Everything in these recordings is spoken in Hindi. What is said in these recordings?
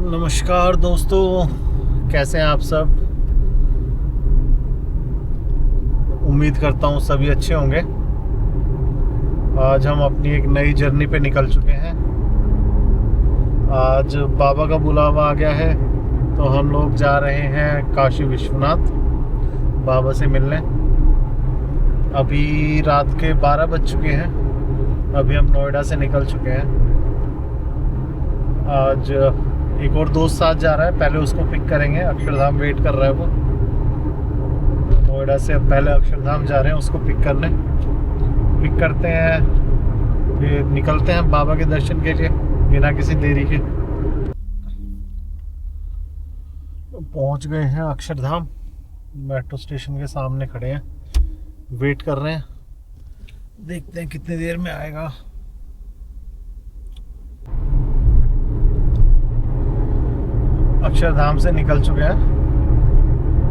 नमस्कार दोस्तों, कैसे हैं आप सब। उम्मीद करता हूँ सभी अच्छे होंगे। आज हम अपनी एक नई जर्नी पे निकल चुके हैं। आज बाबा का बुलावा आ गया है, तो हम लोग जा रहे हैं काशी विश्वनाथ बाबा से मिलने। अभी रात के 12 बज चुके हैं। अभी हम नोएडा से निकल चुके हैं। आज एक और दोस्त साथ जा रहा है, पहले उसको पिक करेंगे। अक्षरधाम वेट कर रहा है वो। नोएडा से अब पहले अक्षरधाम जा रहे हैं उसको पिक करने। पिक करते हैं, फिर निकलते हैं बाबा के दर्शन के लिए बिना किसी देरी के। पहुंच गए हैं अक्षरधाम, मेट्रो स्टेशन के सामने खड़े हैं, वेट कर रहे हैं। देखते हैं कितनी देर में आएगा। अक्षरधाम से निकल चुके हैं,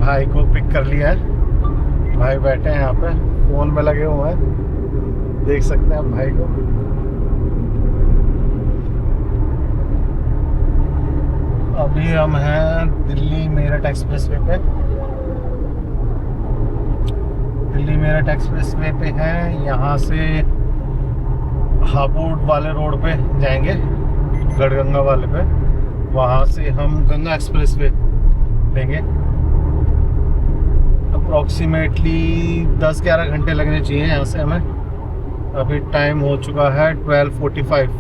भाई को पिक कर लिया है। भाई बैठे हैं यहाँ पे, फोन में लगे हुए हैं, देख सकते हैं आप भाई को। अभी हम हैं दिल्ली मेरठ एक्सप्रेसवे पे। दिल्ली मेरठ एक्सप्रेसवे पे हैं। यहाँ से हापुड़ वाले रोड पे जाएंगे, गढ़गंगा वाले पे। वहाँ से हम गंगा एक्सप्रेसवे लेंगे। अप्रॉक्सीमेटली 10-11 घंटे लगने चाहिए यहाँ से हमें। अभी टाइम हो चुका है 12:45।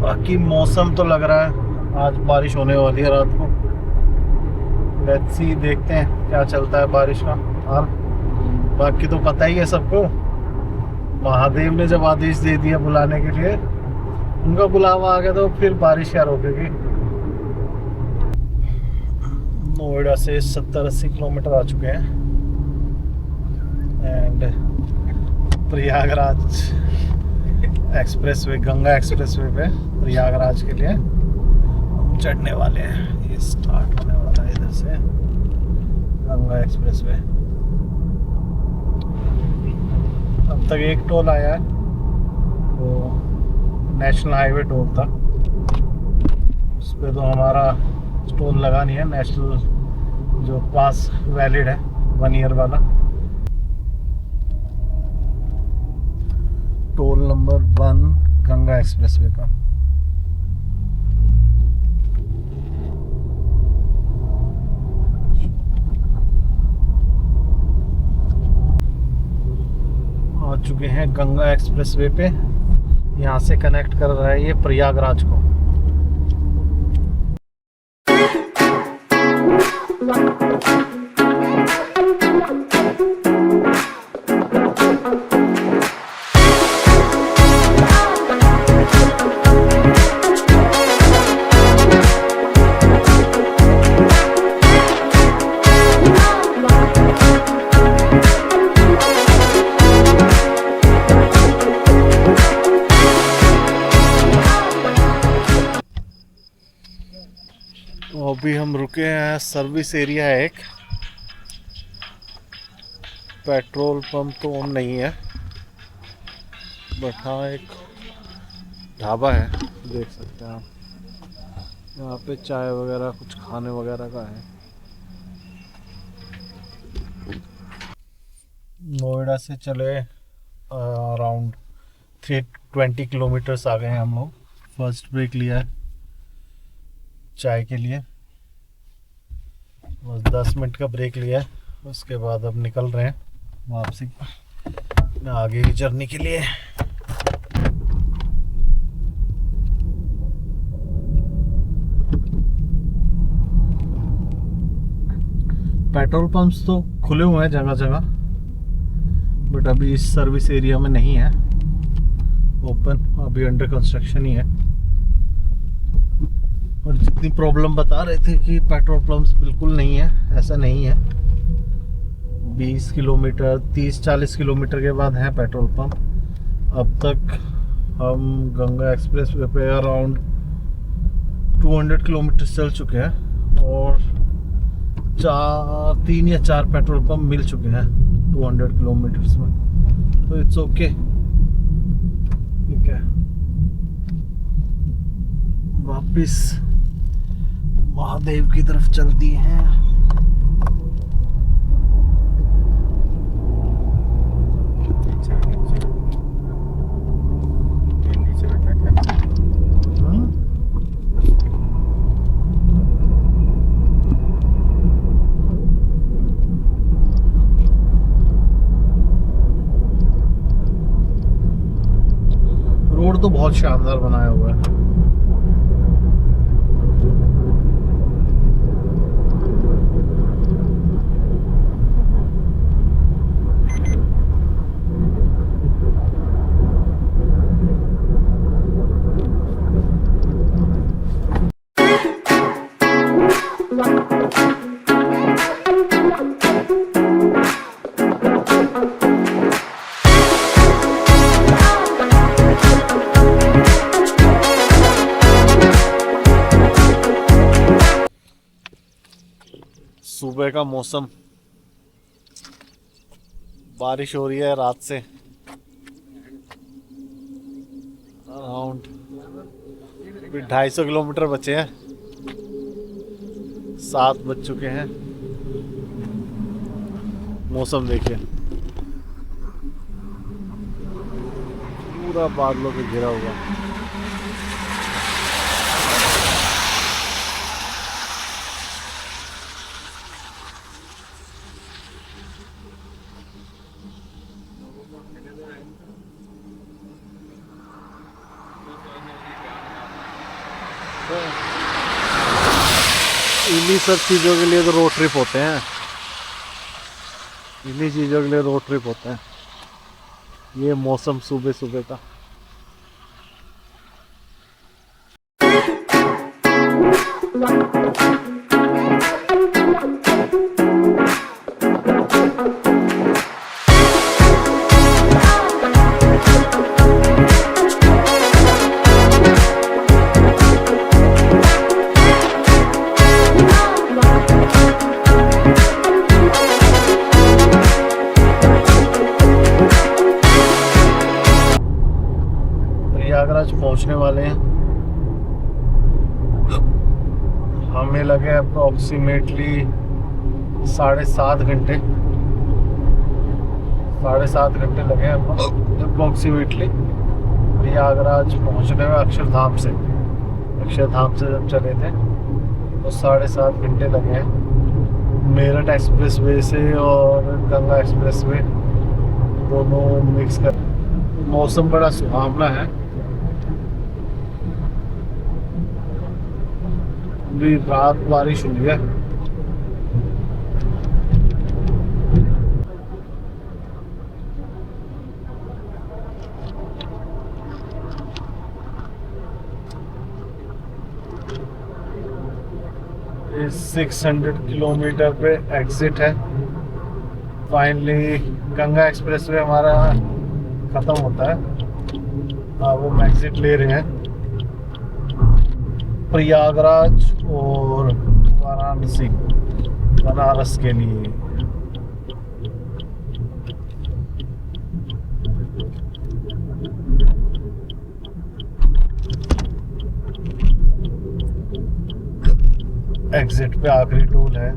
बाकी मौसम तो लग रहा है आज बारिश होने वाली है रात को। लेट्स सी, देखते हैं क्या चलता है बारिश का हाल। बाकी तो पता ही है सबको, महादेव ने जब आदेश दे दिया बुलाने के लिए, उनका बुलावा आ गया, तो फिर बारिश क्या रोकेगी। नोएडा से 70-80 किलोमीटर आ चुके हैं and Prayagraj expressway, Ganga expressway पे प्रयागराज के लिए चढ़ने वाले हैं। ये स्टार्ट होने वाला है इधर से गंगा एक्सप्रेसवे। अब तक एक टोल आया है, वो नेशनल हाईवे टोल था। उस पर तो हमारा टोल लगा नहीं है। नेशनल जो पास वैलिड है 1 ईयर वाला। टोल नंबर 1 गंगा एक्सप्रेसवे का। आ चुके हैं गंगा एक्सप्रेसवे पे। यहाँ से कनेक्ट कर रहा है ये प्रयागराज को। तो अभी हम रुके हैं, सर्विस एरिया है एक। पेट्रोल पंप तो ऑन नहीं है, बट हाँ एक ढाबा है, देख सकते हैं आप। यहाँ पे चाय वगैरह, कुछ खाने वगैरह का है। नोएडा से चले अराउंड 320 किलोमीटर्स आ गए हैं हम लोग। फर्स्ट ब्रेक लिया है चाय के लिए, बस 10 मिनट का ब्रेक लिया है। उसके बाद अब निकल रहे हैं वापसी आगे की जर्नी के लिए। पेट्रोल पंप्स तो खुले हुए हैं जगह जगह, बट अभी इस सर्विस एरिया में नहीं है ओपन, अभी अंडर कंस्ट्रक्शन ही है। और जितनी प्रॉब्लम बता रहे थे कि पेट्रोल पंप्स बिल्कुल नहीं है, ऐसा नहीं है। 20 किलोमीटर 30-40 किलोमीटर के बाद है पेट्रोल पंप। अब तक हम गंगा एक्सप्रेसवे पे अराउंड 200 किलोमीटर चल चुके हैं और 3 या 4 पेट्रोल पंप मिल चुके हैं 200 किलोमीटर्स में। तो इट्स ओके, ठीक है। वापिस महादेव की तरफ चल दी हैं। रोड तो बहुत शानदार बनाया हुआ है। सुबह का मौसम, बारिश हो रही है रात से। अराउंड 250 किलोमीटर बचे हैं, 7 बज चुके हैं। मौसम देखिए, पूरा बादलों पे घिरा हुआ। इन्हीं सब चीज़ों के लिए तो रोड ट्रिप होते हैं, इन्हीं चीज़ों के लिए रोड ट्रिप होते हैं। ये मौसम सुबह सुबह का। प्रयागराज पहुंचने वाले हैं। हमें लगे अप्रोक्सीमेटली 7.5 घंटे, 7.5 घंटे लगे अप्रोक्सीमेटली प्रयागराज पहुंचने में। अक्षरधाम से जब चले थे तो 7.5 घंटे लगे हैं। मेरठ एक्सप्रेस वे से और गंगा एक्सप्रेस वे दोनों मिक्स कर। मौसम बड़ा सुहावना है। भी रात बारिश हुई है। इस 600 किलोमीटर पे एग्जिट है। फाइनली गंगा एक्सप्रेस वे हमारा खत्म होता है। वो हम एग्जिट ले रहे हैं प्रयागराज और वाराणसी, बनारस के लिए। एग्जिट पे आखिरी टोल है।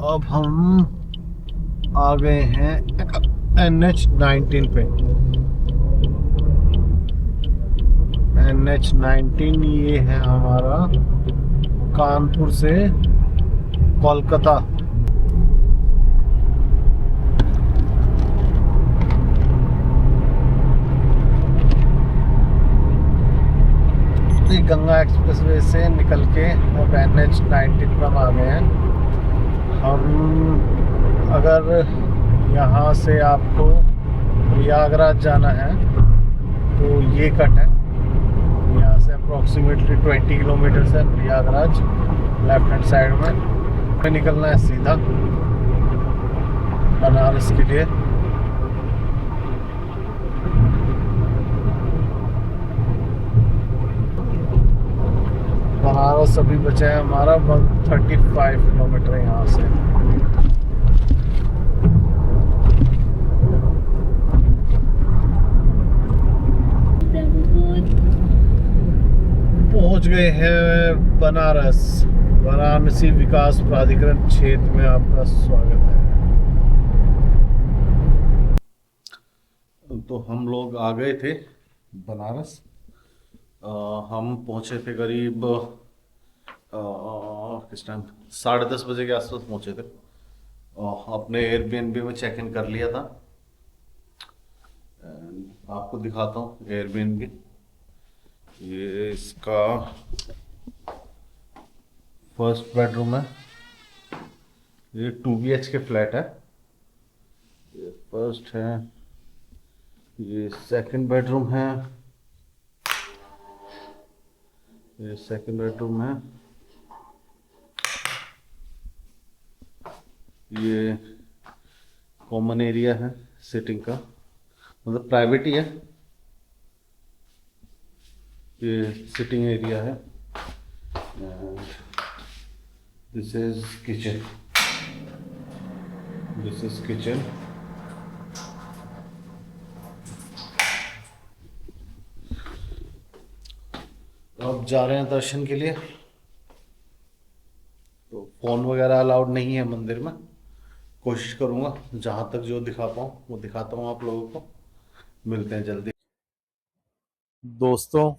अब हम आ गए हैं NH19 पे। NH19 ये है हमारा कानपुर से कोलकाता। गंगा एक्सप्रेसवे से निकल के अब NH19 पर हम आ गए हैं। हम अगर यहाँ से आपको प्रयागराज जाना है तो ये कट है। यहाँ से अप्रोक्सीमेटली 20 किलोमीटर है प्रयागराज। लेफ्ट हैंड साइड में निकलना है सीधा। बनारस के लिए। बनारस अभी बचा है हमारा 135 किलोमीटर यहाँ से। पहुंच गए हैं बनारस। वाराणसी विकास प्राधिकरण क्षेत्र में आपका स्वागत है। तो हम लोग आ गए थे बनारस। हम पहुंचे थे करीब किस टाइम 10:30 बजे के आसपास पहुंचे थे। अपने एयरबीएनबी में चेक इन कर लिया था। आपको दिखाता हूँ एयरबीएनबी। ये इसका फर्स्ट बेडरूम है। ये 2 BHK फ्लैट है। ये फर्स्ट है। ये सेकंड बेडरूम है। ये सेकंड बेडरूम है। ये कॉमन एरिया है सिटिंग का, मतलब प्राइवेट ही है। ये सिटिंग एरिया है। This is kitchen. This is kitchen. अब जा रहे हैं दर्शन के लिए। तो फोन वगैरह अलाउड नहीं है मंदिर में। कोशिश करूंगा जहां तक जो दिखा पाऊँ वो दिखाता हूँ आप लोगों को। मिलते हैं जल्दी। दोस्तों,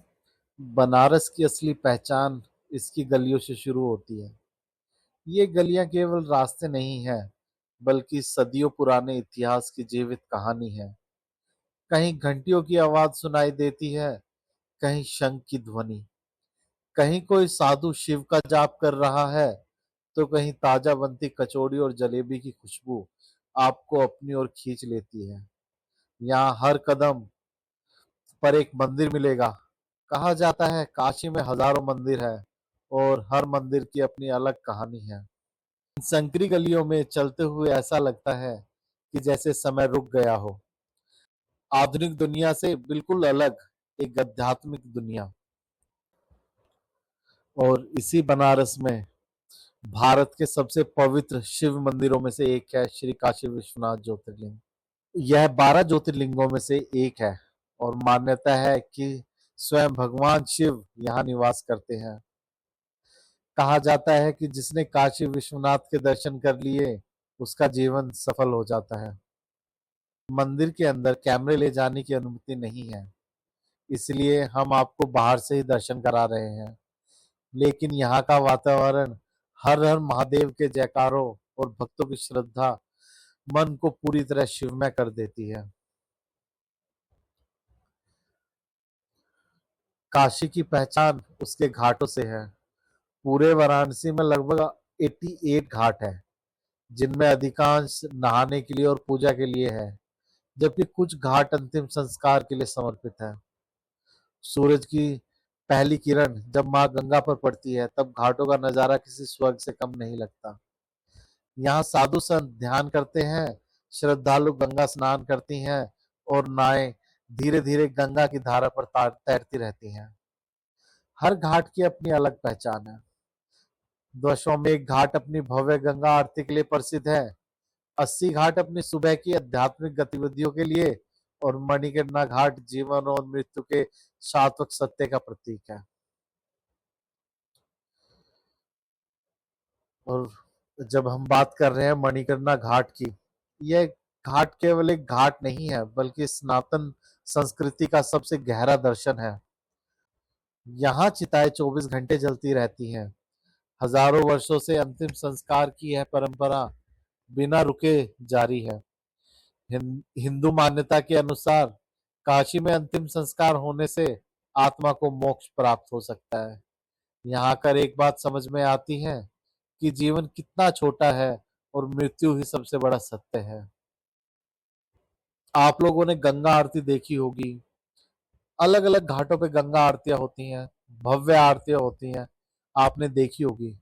बनारस की असली पहचान इसकी गलियों से शुरू होती है। ये गलियां केवल रास्ते नहीं हैं, बल्कि सदियों पुराने इतिहास की जीवित कहानी है। कहीं घंटियों की आवाज सुनाई देती है, कहीं शंख की ध्वनि, कहीं कोई साधु शिव का जाप कर रहा है, तो कहीं ताजा बनती कचौड़ी और जलेबी की खुशबू आपको अपनी ओर खींच लेती है। यहाँ हर कदम पर एक मंदिर मिलेगा। कहा जाता है काशी में हजारों मंदिर है और हर मंदिर की अपनी अलग कहानी है। इन संकरी गलियों में चलते हुए ऐसा लगता है कि जैसे समय रुक गया हो। आधुनिक दुनिया से बिल्कुल अलग एक आध्यात्मिक दुनिया। और इसी बनारस में भारत के सबसे पवित्र शिव मंदिरों में से एक है श्री काशी विश्वनाथ ज्योतिर्लिंग। यह 12 ज्योतिर्लिंगों में से एक है और मान्यता है कि स्वयं भगवान शिव यहाँ निवास करते हैं। कहा जाता है कि जिसने काशी विश्वनाथ के दर्शन कर लिए उसका जीवन सफल हो जाता है। मंदिर के अंदर कैमरे ले जाने की अनुमति नहीं है, इसलिए हम आपको बाहर से ही दर्शन करा रहे हैं। लेकिन यहाँ का वातावरण हर हर महादेव के जयकारों और भक्तों की श्रद्धा मन को पूरी तरह शिवमय कर देती है। काशी की पहचान उसके घाटों से है। पूरे वाराणसी में लगभग 88 घाट है, जिनमें अधिकांश नहाने के लिए और पूजा के लिए है, जबकि कुछ घाट अंतिम संस्कार के लिए समर्पित है। सूरज की पहली किरण जब मां गंगा पर पड़ती है, तब घाटों का नजारा किसी स्वर्ग से कम नहीं लगता। यहाँ साधु संत ध्यान करते हैं, श्रद्धालु गंगा स्नान करती हैं और नावें धीरे धीरे गंगा की धारा पर तैरती रहती हैं। हर घाट की अपनी अलग पहचान है। दशाश्वमेध घाट अपनी भव्य गंगा आरती के लिए प्रसिद्ध है। 80 घाट अपनी सुबह की आध्यात्मिक गतिविधियों के लिए और मणिकर्णिका घाट जीवन और मृत्यु के शाश्वत सत्य का प्रतीक है। और जब हम बात कर रहे हैं मणिकर्णिका घाट की, यह घाट केवल एक घाट नहीं है, बल्कि सनातन संस्कृति का सबसे गहरा दर्शन है। यहाँ चिताएं 24 घंटे जलती रहती हैं। हजारों वर्षों से अंतिम संस्कार की यह परंपरा बिना रुके जारी है। हिंदू मान्यता के अनुसार काशी में अंतिम संस्कार होने से आत्मा को मोक्ष प्राप्त हो सकता है। यहाँ आकर एक बात समझ में आती है कि जीवन कितना छोटा है और मृत्यु ही सबसे बड़ा सत्य है। आप लोगों ने गंगा आरती देखी होगी। अलग अलग घाटों पे गंगा आरतियां होती हैं, भव्य आरतियां होती हैं, आपने देखी होगी।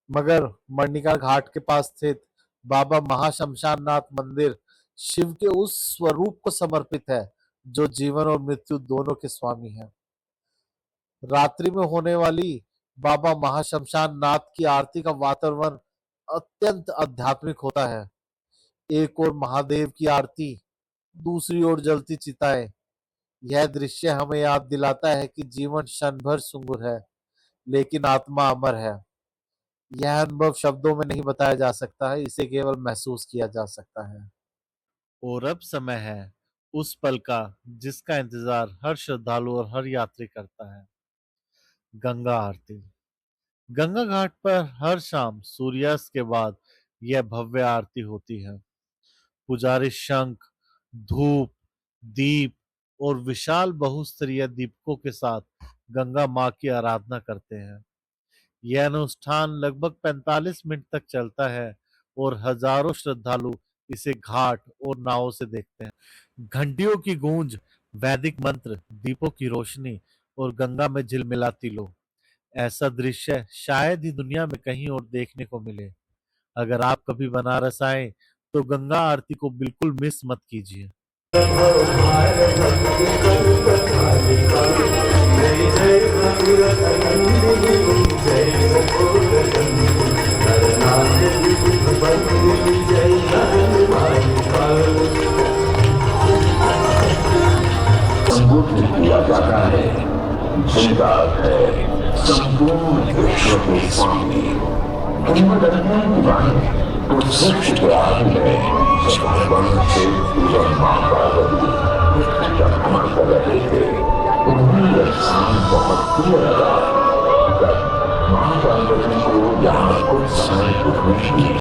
मगर मणिकर्णिका घाट के पास स्थित बाबा महाशमशाननाथ मंदिर शिव के उस स्वरूप को समर्पित है जो जीवन और मृत्यु दोनों के स्वामी हैं। रात्रि में होने वाली बाबा महाशमशान नाथ की आरती का वातावरण अत्यंत आध्यात्मिक होता है। एक ओर महादेव की आरती, दूसरी ओर जलती चिताएं। यह दृश्य हमें याद दिलाता है कि जीवन क्षण भर सुंगुर है, लेकिन आत्मा अमर है। यह अनुभव शब्दों में नहीं बताया जा सकता है, इसे केवल महसूस किया जा सकता है। और अब समय है उस पल का जिसका इंतजार हर श्रद्धालु और हर यात्री करता है। गंगा आरती। गंगा घाट पर हर शाम सूर्यास्त के बाद यह भव्य आरती होती है। पुजारी शंख, धूप, दीप और विशाल बहुस्तरीय दीपकों के साथ गंगा मां की आराधना करते हैं। यह अनुष्ठान लगभग 45 मिनट तक चलता है और हजारों श्रद्धालु इसे घाट और नावों से देखते हैं। घंटियों की गूंज, वैदिक मंत्र, दीपों की रोशनी और गंगा में झिलमिलाती लो, ऐसा दृश्य शायद ही दुनिया में कहीं और देखने को मिले। अगर आप कभी बनारस आए तो गंगा आरती को बिल्कुल मिस मत कीजिए। संबोधित किया जाता है जिनका अर्थ है संपूर्ण विश्व के स्वामी। की बाणी तो सृष्टि के आदि में जब भगवान से एवं मां पार्वती पृथ्वी का भ्रमण कर रहे थे, उन्हें यह स्थान बहुत प्रिय लगा। तब मां पार्वती को यहाँ कुछ समय रुकने की